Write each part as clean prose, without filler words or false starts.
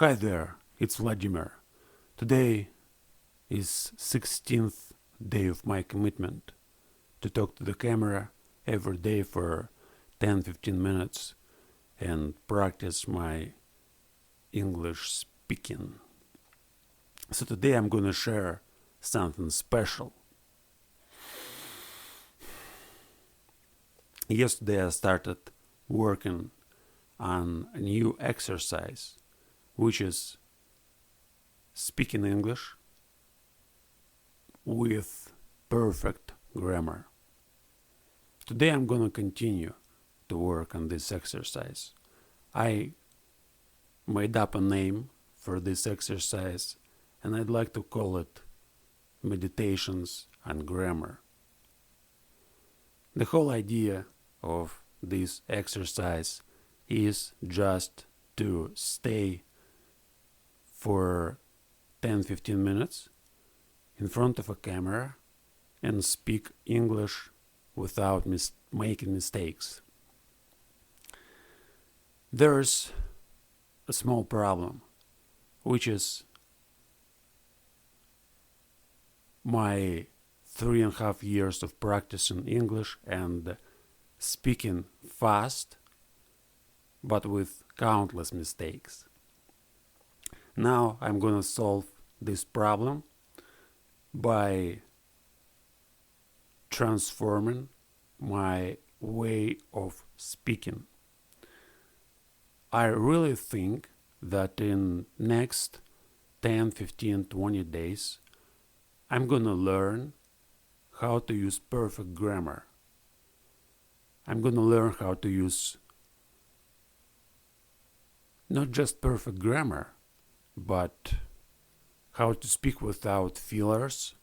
Hi there, it's Vladimir. Today is 16th day of my commitment to talk to the camera every day for 10-15 minutes and practice my English speaking. So today I'm gonna share something special. Yesterday I started working on a new exercise, which is speaking English with perfect grammar. Today I'm gonna continue to work on this exercise. I made up a name for this exercise and I'd like to call it Meditations on Grammar. The whole idea of this exercise is just to stay for 10-15 minutes in front of a camera and speak English without making mistakes. There's a small problem, which is my 3.5 years of practicing English and speaking fast, but with countless mistakes. Now I'm gonna solve this problem by transforming my way of speaking. I really think that in next 10, 15, 20 days, I'm gonna learn how to use perfect grammar. I'm gonna learn how to use not just perfect grammar, but how to speak without fillers,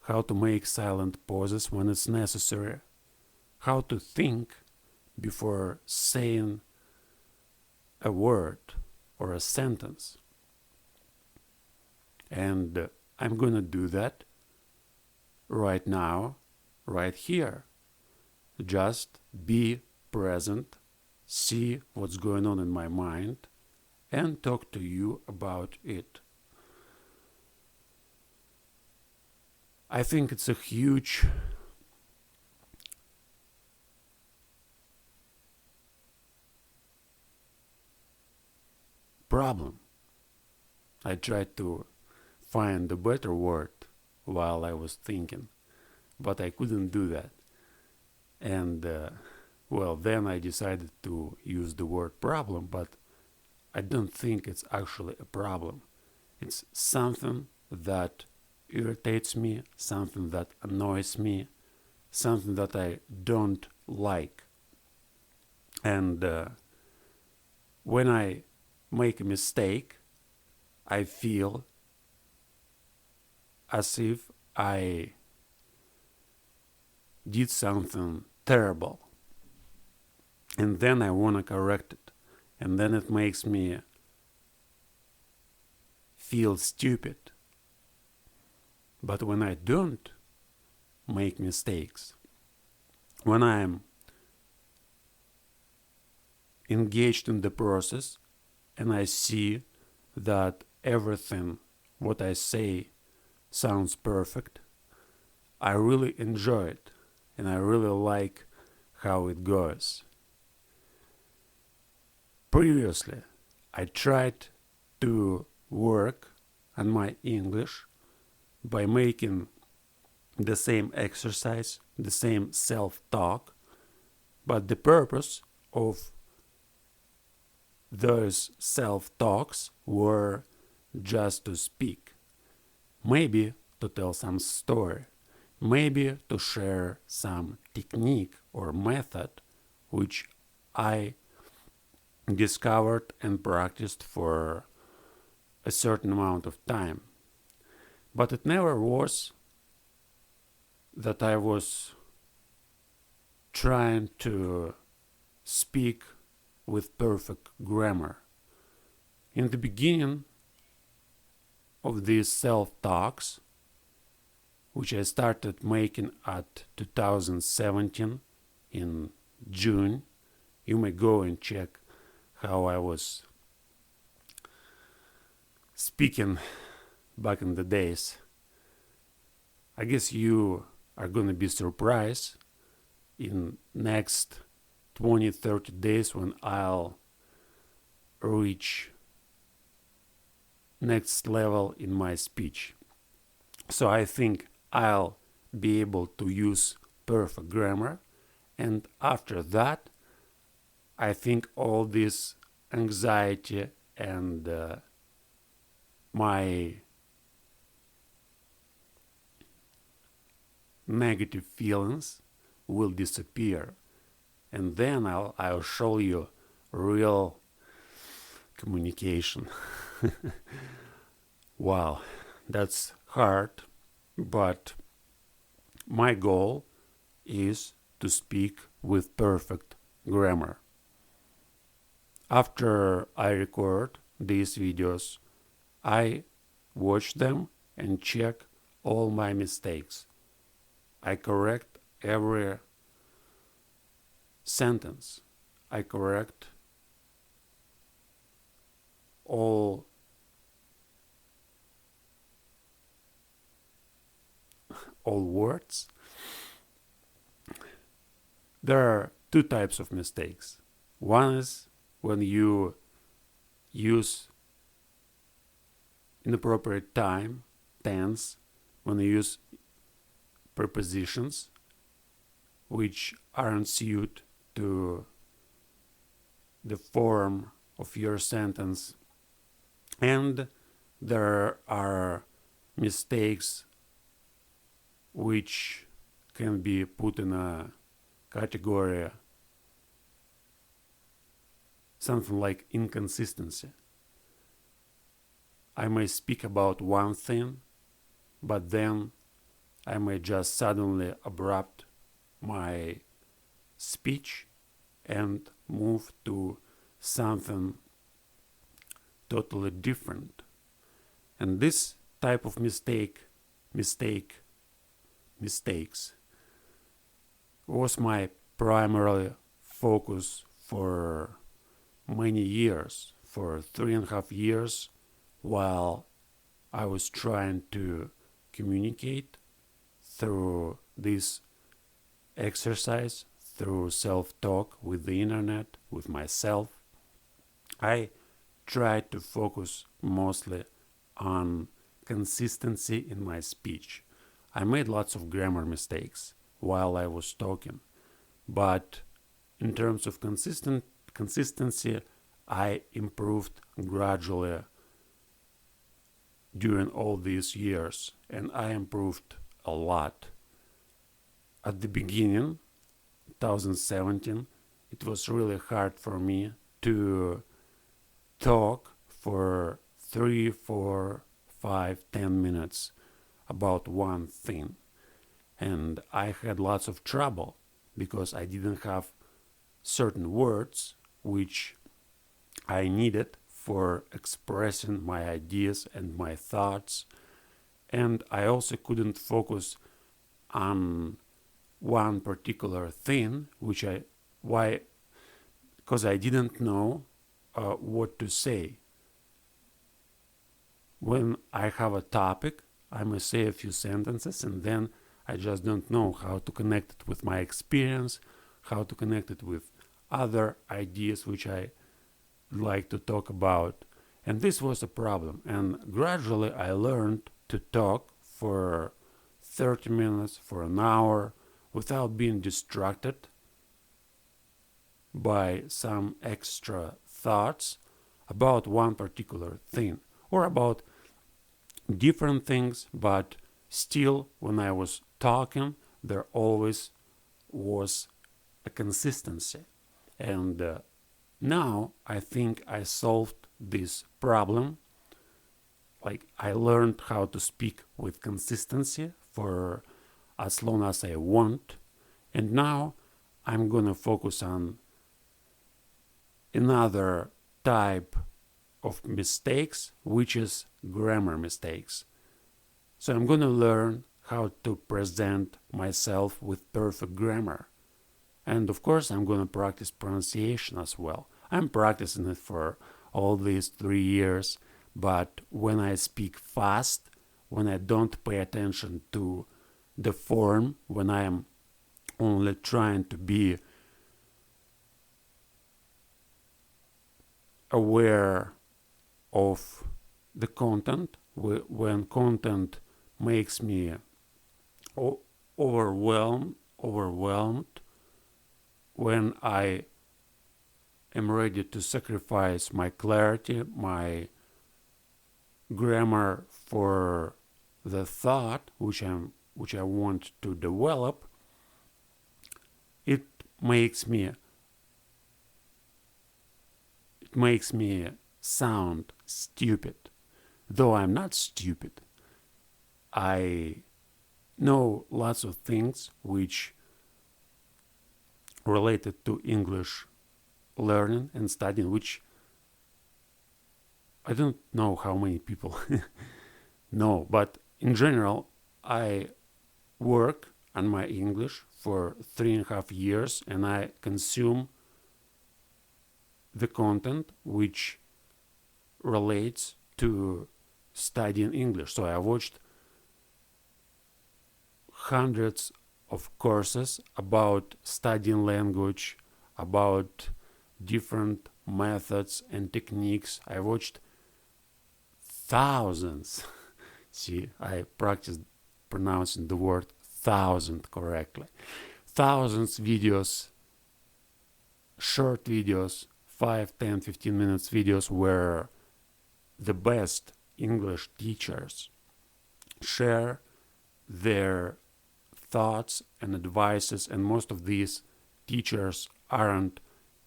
how to make silent pauses when it's necessary, how to think before saying a word or a sentence. And I'm gonna do that right now, right here. Just be present, see what's going on in my mind, and talk to you about it. I think it's a huge problem. I tried to find a better word while I was thinking, but I couldn't do that. And then I decided to use the word problem, but I don't think it's actually a problem. It's something that irritates me, something that annoys me, something that I don't like. And when I make a mistake, I feel as if I did something terrible. And then I want to correct it. And then it makes me feel stupid. But when I don't make mistakes, when I'm engaged in the process and I see that everything what I say sounds perfect, I really enjoy it and I really like how it goes. Previously, I tried to work on my English by making the same exercise, the same self-talk, but the purpose of those self-talks were just to speak, maybe to tell some story, maybe to share some technique or method which I discovered and practiced for a certain amount of time. But it never was that I was trying to speak with perfect grammar. In the beginning of these self-talks, which I started making at 2017 in June, you may go and check how I was speaking back in the days. I guess you are gonna be surprised in next 20-30 days when I'll reach next level in my speech. So I think I'll be able to use perfect grammar, and after that I think all this anxiety and my negative feelings will disappear, and then I'll show you real communication. Wow, that's hard, but my goal is to speak with perfect grammar. After I record these videos, I watch them and check all my mistakes. I correct every sentence. I correct all words. There are two types of mistakes. One is when you use inappropriate time, tense, when you use prepositions which aren't suited to the form of your sentence. And there are mistakes which can be put in a category something like inconsistency. I may speak about one thing, but then I may just suddenly abrupt my speech and move to something totally different. And this type of mistakes was my primary focus for many years, for 3.5 years, while I was trying to communicate through this exercise, through self-talk with the internet, with myself. I tried to focus mostly on consistency in my speech. I made lots of grammar mistakes while I was talking, but in terms of consistency, I improved gradually during all these years, and I improved a lot. At the beginning, 2017, it was really hard for me to talk for 3, 4, 5, 10 minutes about one thing. And I had lots of trouble because I didn't have certain words which I needed for expressing my ideas and my thoughts. And I also couldn't focus on one particular thing, because I didn't know what to say. When I have a topic, I may say a few sentences, and then I just don't know how to connect it with my experience, how to connect it with other ideas which I like to talk about. And this was a problem. And gradually I learned to talk for 30 minutes, for an hour, without being distracted by some extra thoughts about one particular thing, or about different things, but still, when I was talking, there always was a consistency. And now I think I solved this problem. Like, I learned how to speak with consistency for as long as I want, and now I'm gonna focus on another type of mistakes, which is grammar mistakes. So I'm gonna learn how to present myself with perfect grammar. And of course I'm gonna practice pronunciation as well. I'm practicing it for all these 3 years, But when I speak fast, when I don't pay attention to the form, when I am only trying to be aware of the content, when content makes me overwhelmed, when I am ready to sacrifice my clarity, my grammar for the thought which I want to develop, it makes me sound stupid. Though I'm not stupid, I know lots of things which related to English learning and studying, which I don't know how many people know, but in general, I work on my English for 3.5 years, and I consume the content which relates to studying English. So I watched hundreds of courses about studying language, about different methods and techniques. I watched thousands. See, I practiced pronouncing the word thousand correctly. Thousands videos, short videos, 5, 10, 15 minutes videos where the best English teachers share their thoughts and advices, and most of these teachers aren't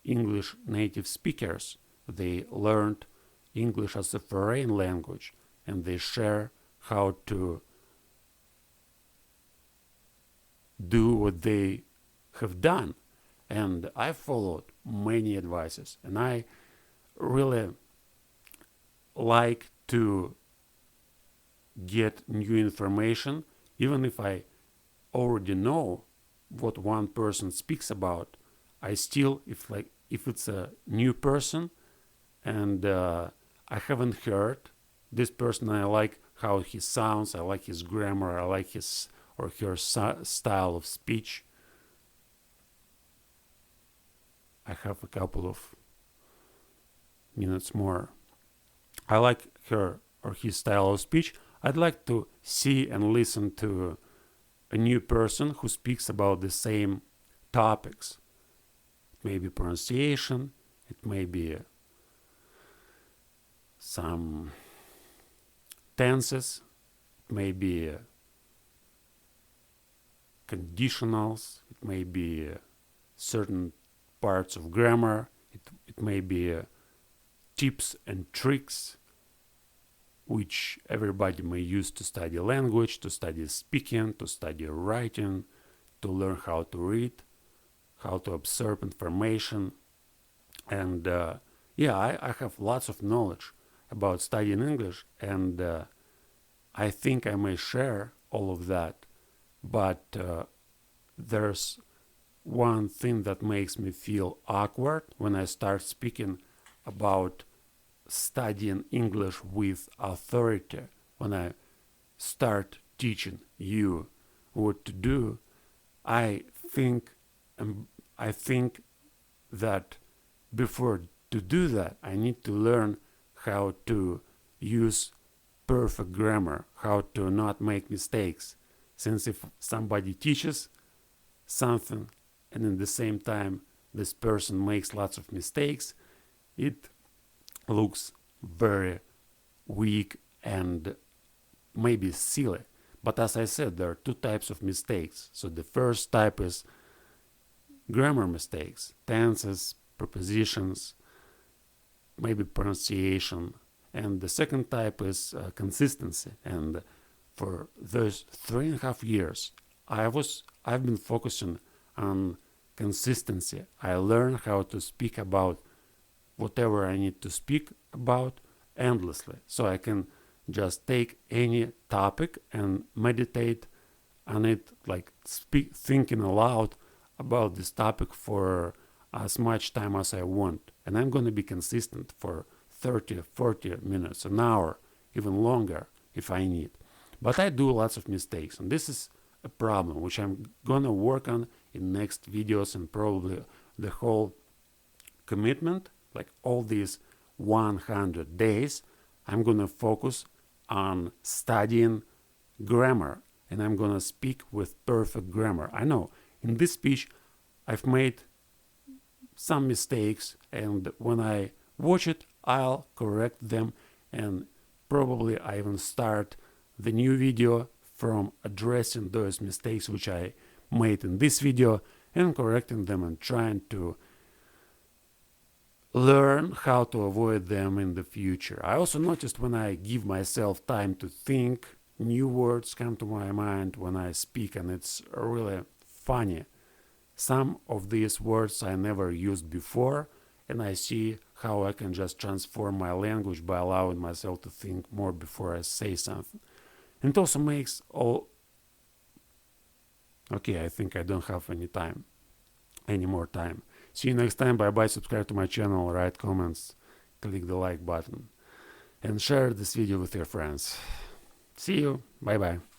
English native speakers. They learned English as a foreign language, and they share how to do what they have done. And I followed many advices, and I really like to get new information, even if I already know what one person speaks about. I still, if it's a new person and I haven't heard this person, I like how he sounds, I like his grammar, I like his or her style of speech. I have a couple of minutes more. I like her or his style of speech. I'd like to see and listen to a new person who speaks about the same topics. It may be pronunciation, it may be some tenses, it may be conditionals, it may be certain parts of grammar, it may be tips and tricks which everybody may use to study language, to study speaking, to study writing, to learn how to read, how to absorb information. And I have lots of knowledge about studying English, and I think I may share all of that. But there's one thing that makes me feel awkward when I start speaking about studying English with authority, when I start teaching you what to do. I think that before to do that, I need to learn how to use perfect grammar, how to not make mistakes. Since if somebody teaches something and in the same time this person makes lots of mistakes, it looks very weak and maybe silly. But as I said, there are two types of mistakes. So the first type is grammar mistakes, tenses, prepositions, maybe pronunciation. And the second type is consistency. And for those 3.5 years, I've been focusing on consistency. I learned how to speak about whatever I need to speak about endlessly. So I can just take any topic and meditate on it, like thinking aloud about this topic for as much time as I want. And I'm going to be consistent for 30, 40 minutes, an hour, even longer if I need. But I do lots of mistakes, and this is a problem which I'm gonna work on in next videos, and probably the whole commitment, like all these 100 days, I'm gonna focus on studying grammar, and I'm gonna speak with perfect grammar. I know in this speech I've made some mistakes, and when I watch it I'll correct them, and probably I even start the new video from addressing those mistakes which I made in this video and correcting them and trying to learn how to avoid them in the future. I also noticed when I give myself time to think, new words come to my mind when I speak, and it's really funny. Some of these words I never used before, and I see how I can just transform my language by allowing myself to think more before I say something. And it also makes all... Okay, I think I don't have any more time. See you next time. Bye bye. Subscribe to my channel, write comments, click the like button, and share this video with your friends. See you. Bye bye.